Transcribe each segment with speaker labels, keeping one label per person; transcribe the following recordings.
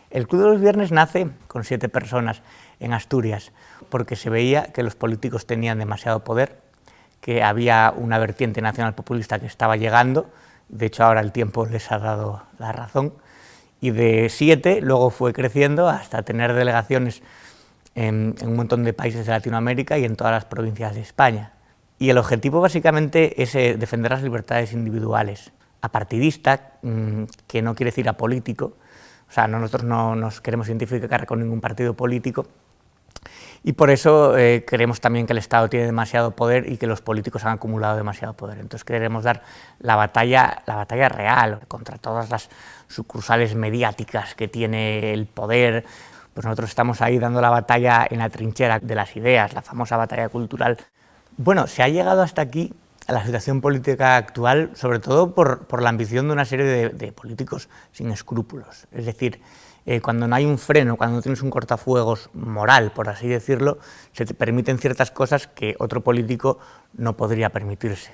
Speaker 1: El Club de los Viernes nace con 7 personas en Asturias, porque se veía que los políticos tenían demasiado poder, que había una vertiente nacional populista que estaba llegando, de hecho ahora el tiempo les ha dado la razón, y de 7 luego fue creciendo hasta tener delegaciones en un montón de países de Latinoamérica y en todas las provincias de España. Y el objetivo básicamente es defender las libertades individuales, apartidista, que no quiere decir apolítico. O sea, nosotros no nos queremos identificar con ningún partido político y por eso creemos también que el Estado tiene demasiado poder y que los políticos han acumulado demasiado poder. Entonces queremos dar la batalla real contra todas las sucursales mediáticas que tiene el poder. Pues nosotros estamos ahí dando la batalla en la trinchera de las ideas, la famosa batalla cultural. Bueno, se ha llegado hasta aquí a la situación política actual, sobre todo por la ambición de una serie de políticos sin escrúpulos. Es decir, cuando no hay un freno, cuando no tienes un cortafuegos moral, por así decirlo, se te permiten ciertas cosas que otro político no podría permitirse.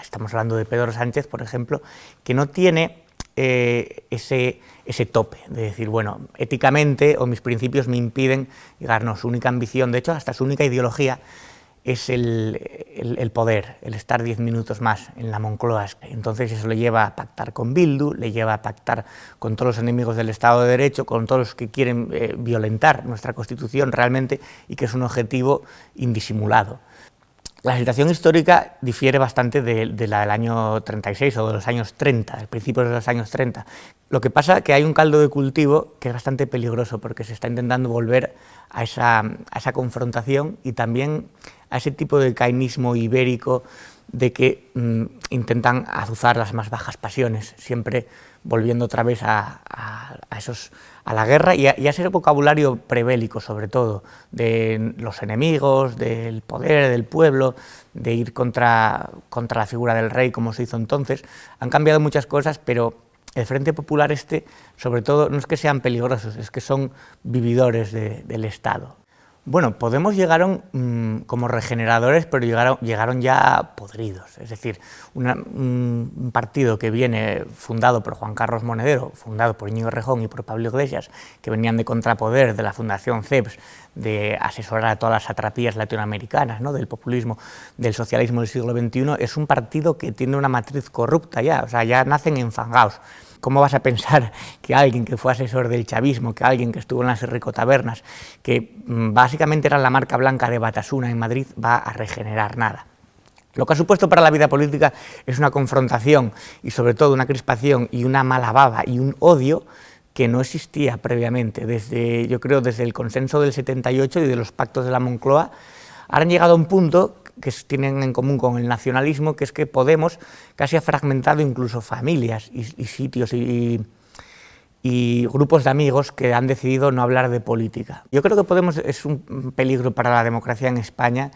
Speaker 1: Estamos hablando de Pedro Sánchez, por ejemplo, que no tiene ese tope de decir, bueno, éticamente o mis principios me impiden llegar, no, su única ambición, de hecho, hasta su única ideología, es el poder, el estar 10 minutos más en la Moncloa. Entonces eso le lleva a pactar con Bildu, le lleva a pactar con todos los enemigos del Estado de Derecho, con todos los que quieren violentar nuestra Constitución realmente y que es un objetivo indisimulado. La situación histórica difiere bastante de la del año 36 o de los años 30, del principio de los años 30. Lo que pasa es que hay un caldo de cultivo que es bastante peligroso porque se está intentando volver a esa confrontación y también a ese tipo de cainismo ibérico de que intentan azuzar las más bajas pasiones, siempre volviendo otra vez a la guerra y a ese vocabulario prebélico, sobre todo, de los enemigos, del poder, del pueblo, de ir contra la figura del rey, como se hizo entonces. Han cambiado muchas cosas, pero el Frente Popular sobre todo, no es que sean peligrosos, es que son vividores del Estado. Bueno, Podemos llegaron como regeneradores, pero llegaron ya podridos. Es decir, un partido que viene fundado por Juan Carlos Monedero, fundado por Íñigo Errejón y por Pablo Iglesias, que venían de contrapoder de la Fundación CEPS, de asesorar a todas las satrapías latinoamericanas, ¿no?, del populismo, del socialismo del siglo XXI, es un partido que tiene una matriz corrupta ya, o sea, ya nacen enfangados. ¿Cómo vas a pensar que alguien que fue asesor del chavismo, que alguien que estuvo en las ricotabernas, que básicamente era la marca blanca de Batasuna en Madrid, va a regenerar nada? Lo que ha supuesto para la vida política es una confrontación y sobre todo una crispación y una mala baba y un odio que no existía previamente. Yo creo desde el consenso del 78 y de los pactos de la Moncloa, ahora han llegado a un punto que tienen en común con el nacionalismo, que es que Podemos casi ha fragmentado incluso familias y sitios y grupos de amigos que han decidido no hablar de política. Yo creo que Podemos es un peligro para la democracia en España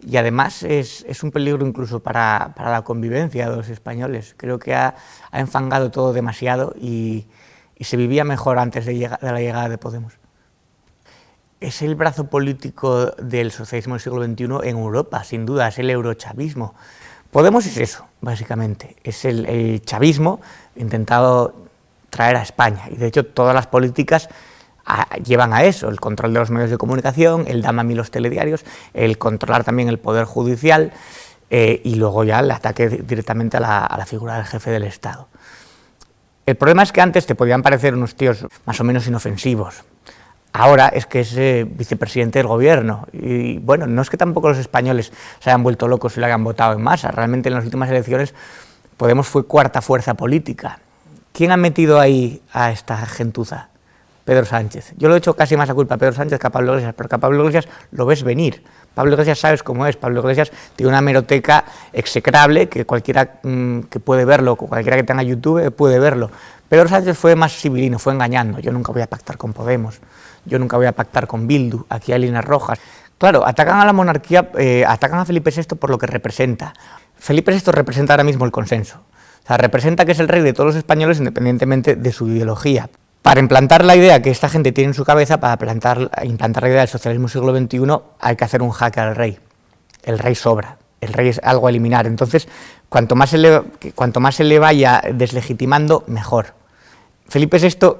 Speaker 1: y además es un peligro incluso para la convivencia de los españoles. Creo que ha enfangado todo demasiado y se vivía mejor antes de la llegada de Podemos. Es el brazo político del socialismo del siglo XXI en Europa, sin duda, es el eurochavismo. Podemos es eso, básicamente, es el chavismo intentado traer a España, y de hecho todas las políticas llevan a eso, el control de los medios de comunicación, el dame a mí los telediarios, el controlar también el poder judicial y luego ya el ataque directamente a la figura del jefe del Estado. El problema es que antes te podían parecer unos tíos más o menos inofensivos. Ahora es que es vicepresidente del gobierno y bueno, no es que tampoco los españoles se hayan vuelto locos y lo hayan votado en masa, realmente en las últimas elecciones Podemos fue cuarta fuerza política. ¿Quién ha metido ahí a esta gentuza? Pedro Sánchez. Yo lo he hecho casi más a culpa a Pedro Sánchez que a Pablo Iglesias, porque a Pablo Iglesias lo ves venir. Pablo Iglesias sabes cómo es, Pablo Iglesias tiene una hemeroteca execrable que cualquiera que puede verlo, cualquiera que tenga YouTube puede verlo. Pedro Sánchez fue más civilino, fue engañando. Yo nunca voy a pactar con Podemos, yo nunca voy a pactar con Bildu, aquí hay líneas rojas. Claro, atacan a la monarquía, atacan a Felipe VI por lo que representa. Felipe VI representa ahora mismo el consenso. O sea, representa que es el rey de todos los españoles independientemente de su ideología. Para implantar la idea que esta gente tiene en su cabeza, para implantar la idea del socialismo siglo XXI, hay que hacer un jaque al rey. El rey sobra, el rey es algo a eliminar. Entonces, cuanto más se le vaya deslegitimando, mejor. Felipe VI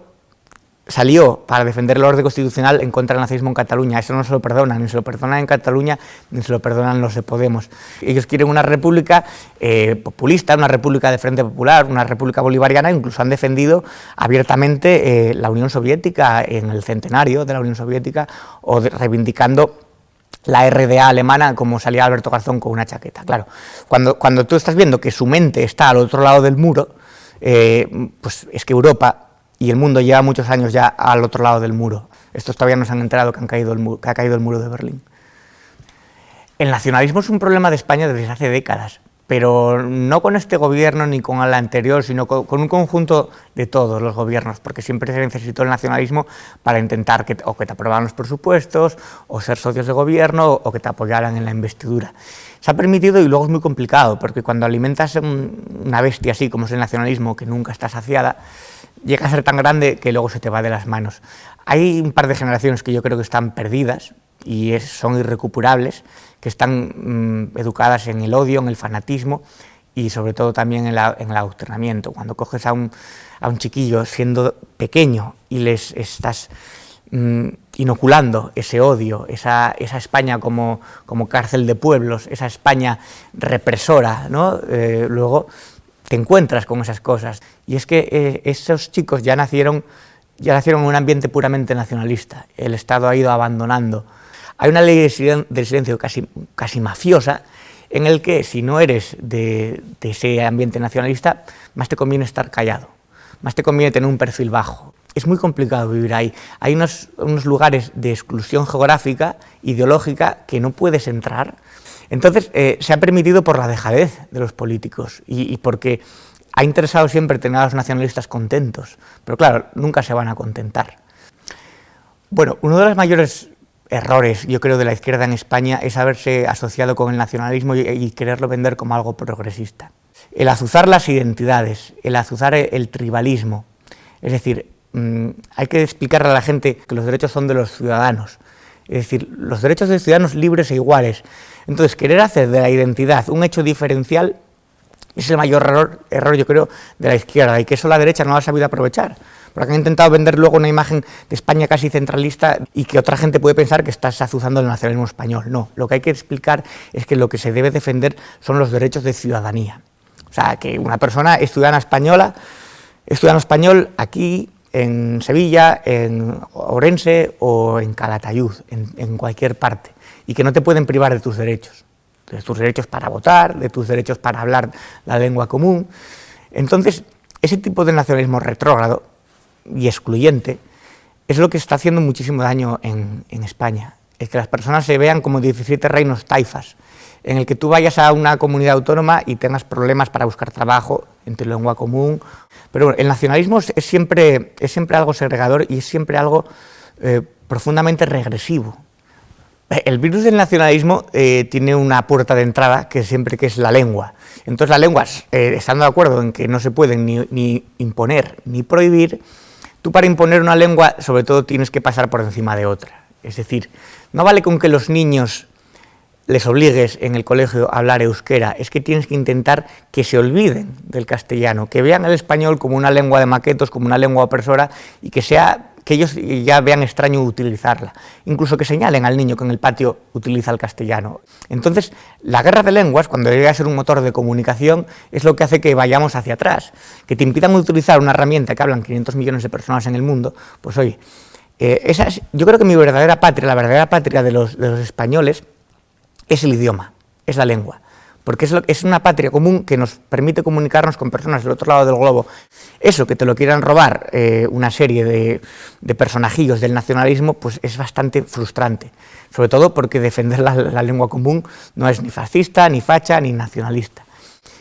Speaker 1: salió para defender el orden constitucional en contra del nazismo en Cataluña. Eso no se lo perdonan, ni se lo perdonan en Cataluña, ni se lo perdonan los de Podemos. Ellos quieren una república populista, una república de Frente Popular, una república bolivariana. Incluso han defendido abiertamente la Unión Soviética en el centenario de la Unión Soviética, o reivindicando la RDA alemana, como salía Alberto Garzón con una chaqueta. Claro, cuando tú estás viendo que su mente está al otro lado del muro, pues es que Europa y el mundo lleva muchos años ya al otro lado del muro. Estos todavía no se han enterado que ha caído el muro de Berlín. El nacionalismo es un problema de España desde hace décadas, pero no con este gobierno ni con el anterior, sino con un conjunto de todos los gobiernos, porque siempre se necesitó el nacionalismo para intentar que te aprobaran los presupuestos, o ser socios de gobierno, o que te apoyaran en la investidura. Se ha permitido, y luego es muy complicado, porque cuando alimentas una bestia así como es el nacionalismo, que nunca está saciada, llega a ser tan grande que luego se te va de las manos. Hay un par de generaciones que yo creo que están perdidas y son irrecuperables, que están educadas en el odio, en el fanatismo y sobre todo también en el adoctrinamiento. Cuando coges a un chiquillo siendo pequeño y les estás inoculando ese odio, esa España como cárcel de pueblos, esa España represora, ¿no? Luego te encuentras con esas cosas, y es que esos chicos ya nacieron en un ambiente puramente nacionalista. El Estado ha ido abandonando. Hay una ley del silencio casi mafiosa, en el que si no eres de ese ambiente nacionalista, más te conviene estar callado, más te conviene tener un perfil bajo. Es muy complicado vivir ahí. Hay unos lugares de exclusión geográfica, ideológica, que no puedes entrar. Entonces, se ha permitido por la dejadez de los políticos y porque ha interesado siempre tener a los nacionalistas contentos, pero claro, nunca se van a contentar. Bueno, uno de los mayores errores, yo creo, de la izquierda en España es haberse asociado con el nacionalismo y quererlo vender como algo progresista. El azuzar las identidades, el azuzar el tribalismo, es decir, hay que explicarle a la gente que los derechos son de los ciudadanos, es decir, los derechos de ciudadanos libres e iguales. Entonces, querer hacer de la identidad un hecho diferencial es el mayor error, yo creo, de la izquierda, y que eso la derecha no lo ha sabido aprovechar, porque han intentado vender luego una imagen de España casi centralista y que otra gente puede pensar que estás azuzando el nacionalismo español. No, lo que hay que explicar es que lo que se debe defender son los derechos de ciudadanía. O sea, que una persona es ciudadano español aquí, en Sevilla, en Orense o en Calatayud, en cualquier parte, y que no te pueden privar de tus derechos para votar, de tus derechos para hablar la lengua común. Entonces, ese tipo de nacionalismo retrógrado y excluyente es lo que está haciendo muchísimo daño en España. Es que las personas se vean como 17 reinos taifas, en el que tú vayas a una comunidad autónoma y tengas problemas para buscar trabajo en tu lengua común. Pero bueno, el nacionalismo es siempre algo segregador y es siempre algo profundamente regresivo. El virus del nacionalismo tiene una puerta de entrada que es la lengua. Entonces las lenguas, estando de acuerdo en que no se pueden ni imponer ni prohibir, tú para imponer una lengua sobre todo tienes que pasar por encima de otra. Es decir, no vale con que los niños les obligues en el colegio a hablar euskera, es que tienes que intentar que se olviden del castellano, que vean el español como una lengua de maquetos, como una lengua opresora, y que ellos ya vean extraño utilizarla, incluso que señalen al niño que en el patio utiliza el castellano. Entonces, la guerra de lenguas, cuando llega a ser un motor de comunicación, es lo que hace que vayamos hacia atrás, que te impidan utilizar una herramienta que hablan 500 millones de personas en el mundo. Pues oye, yo creo que mi verdadera patria, la verdadera patria de los españoles, es el idioma, es la lengua, porque es una patria común que nos permite comunicarnos con personas del otro lado del globo. Eso, que te lo quieran robar una serie de personajillos del nacionalismo, pues es bastante frustrante, sobre todo porque defender la lengua común no es ni fascista, ni facha, ni nacionalista.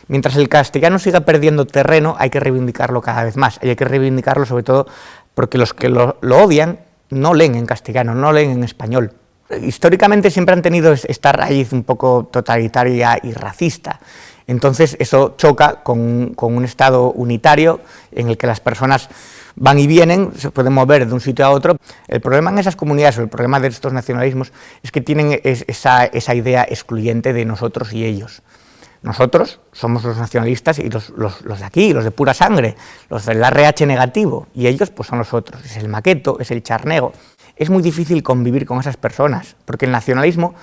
Speaker 1: Mientras el castellano siga perdiendo terreno, hay que reivindicarlo cada vez más, y hay que reivindicarlo sobre todo porque los que lo odian no leen en castellano, no leen en español. Históricamente siempre han tenido esta raíz un poco totalitaria y racista. Entonces eso choca con un Estado unitario en el que las personas van y vienen, se pueden mover de un sitio a otro. El problema en esas comunidades, o el problema de estos nacionalismos, es que tienen esa idea excluyente de nosotros y ellos. Nosotros somos los nacionalistas y los de aquí, los de pura sangre, los del RH negativo, y ellos pues son los otros, es el maqueto, es el charnego. Es muy difícil convivir con esas personas, porque el nacionalismo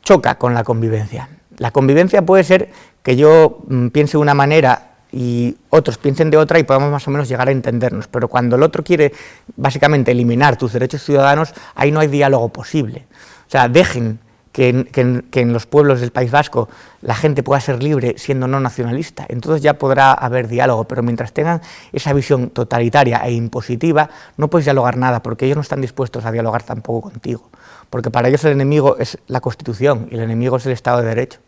Speaker 1: choca con la convivencia. La convivencia puede ser que yo piense de una manera y otros piensen de otra y podamos más o menos llegar a entendernos, pero cuando el otro quiere básicamente eliminar tus derechos ciudadanos, ahí no hay diálogo posible. O sea, dejen que en los pueblos del País Vasco la gente pueda ser libre siendo no nacionalista, entonces ya podrá haber diálogo, pero mientras tengan esa visión totalitaria e impositiva, no puedes dialogar nada, porque ellos no están dispuestos a dialogar tampoco contigo, porque para ellos el enemigo es la Constitución y el enemigo es el Estado de Derecho.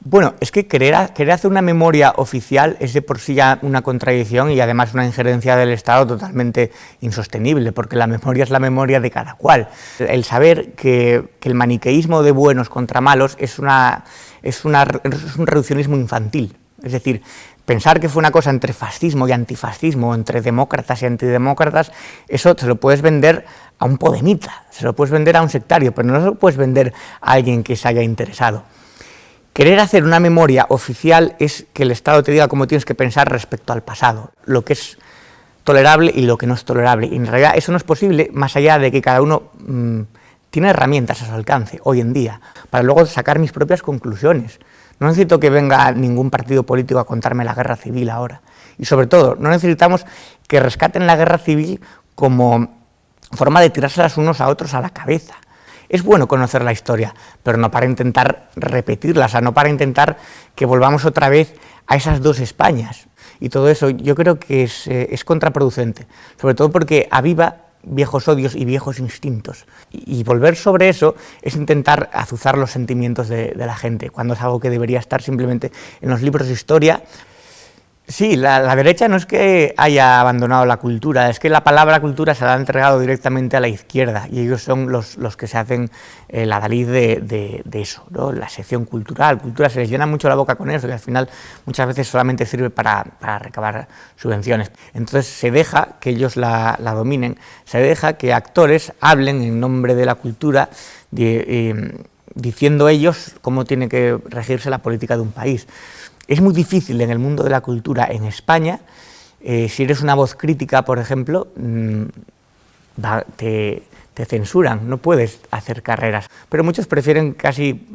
Speaker 1: Bueno, es que querer hacer una memoria oficial es de por sí ya una contradicción y además una injerencia del Estado totalmente insostenible, porque la memoria es la memoria de cada cual. El saber que el maniqueísmo de buenos contra malos es un reduccionismo infantil, es decir, pensar que fue una cosa entre fascismo y antifascismo, entre demócratas y antidemócratas, eso se lo puedes vender a un podemita, se lo puedes vender a un sectario, pero no se lo puedes vender a alguien que se haya interesado. Querer hacer una memoria oficial es que el Estado te diga cómo tienes que pensar respecto al pasado, lo que es tolerable y lo que no es tolerable. Y en realidad eso no es posible más allá de que cada uno tiene herramientas a su alcance hoy en día para luego sacar mis propias conclusiones. No necesito que venga ningún partido político a contarme la guerra civil ahora. Y sobre todo, no necesitamos que rescaten la guerra civil como forma de tirárselas unos a otros a la cabeza. Es bueno conocer la historia, pero no para intentar repetirla, o sea, no para intentar que volvamos otra vez a esas dos Españas. Y todo eso yo creo que es contraproducente, sobre todo porque aviva viejos odios y viejos instintos. Y volver sobre eso es intentar azuzar los sentimientos de la gente, cuando es algo que debería estar simplemente en los libros de historia. Sí, la derecha no es que haya abandonado la cultura, es que la palabra cultura se la ha entregado directamente a la izquierda y ellos son los que se hacen el adalid de eso, ¿no? La sección cultural, se les llena mucho la boca con eso y al final muchas veces solamente sirve para recabar subvenciones. Entonces se deja que ellos la dominen, se deja que actores hablen en nombre de la cultura diciendo ellos cómo tiene que regirse la política de un país. Es muy difícil en el mundo de la cultura en España, si eres una voz crítica, por ejemplo, te censuran, no puedes hacer carreras, pero muchos prefieren casi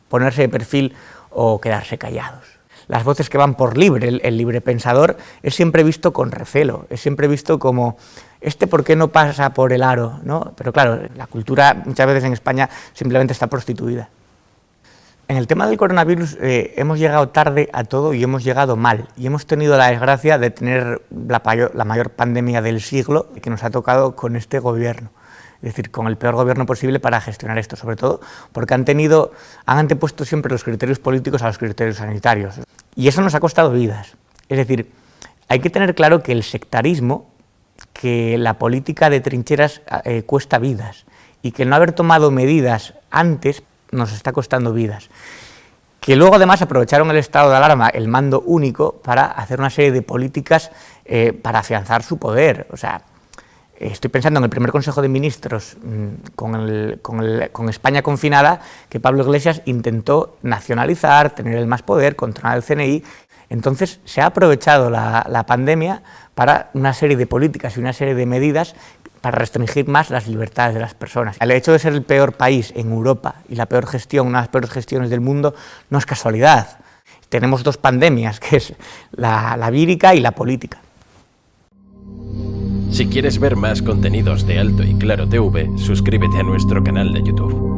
Speaker 1: ponerse de perfil o quedarse callados. Las voces que van por libre, el libre pensador, es siempre visto con recelo, es siempre visto como ¿por qué no pasa por el aro?, ¿no? Pero claro, la cultura muchas veces en España simplemente está prostituida. En el tema del coronavirus hemos llegado tarde a todo y hemos llegado mal. Y hemos tenido la desgracia de tener la mayor pandemia del siglo que nos ha tocado con este gobierno. Es decir, con el peor gobierno posible para gestionar esto, sobre todo porque han antepuesto siempre los criterios políticos a los criterios sanitarios. Y eso nos ha costado vidas. Es decir, hay que tener claro que el sectarismo, que la política de trincheras cuesta vidas y que el no haber tomado medidas antes nos está costando vidas. Que luego además aprovecharon el estado de alarma, el mando único, para hacer una serie de políticas para afianzar su poder. O sea, estoy pensando en el primer Consejo de Ministros con España confinada, que Pablo Iglesias intentó nacionalizar, tener el más poder, controlar el CNI. Entonces se ha aprovechado la pandemia para una serie de políticas y una serie de medidas para restringir más las libertades de las personas. El hecho de ser el peor país en Europa y la peor gestión, una de las peores gestiones del mundo, no es casualidad. Tenemos dos pandemias, que es la vírica y la política.
Speaker 2: Si quieres ver más contenidos de Alto y Claro TV, suscríbete a nuestro canal de YouTube.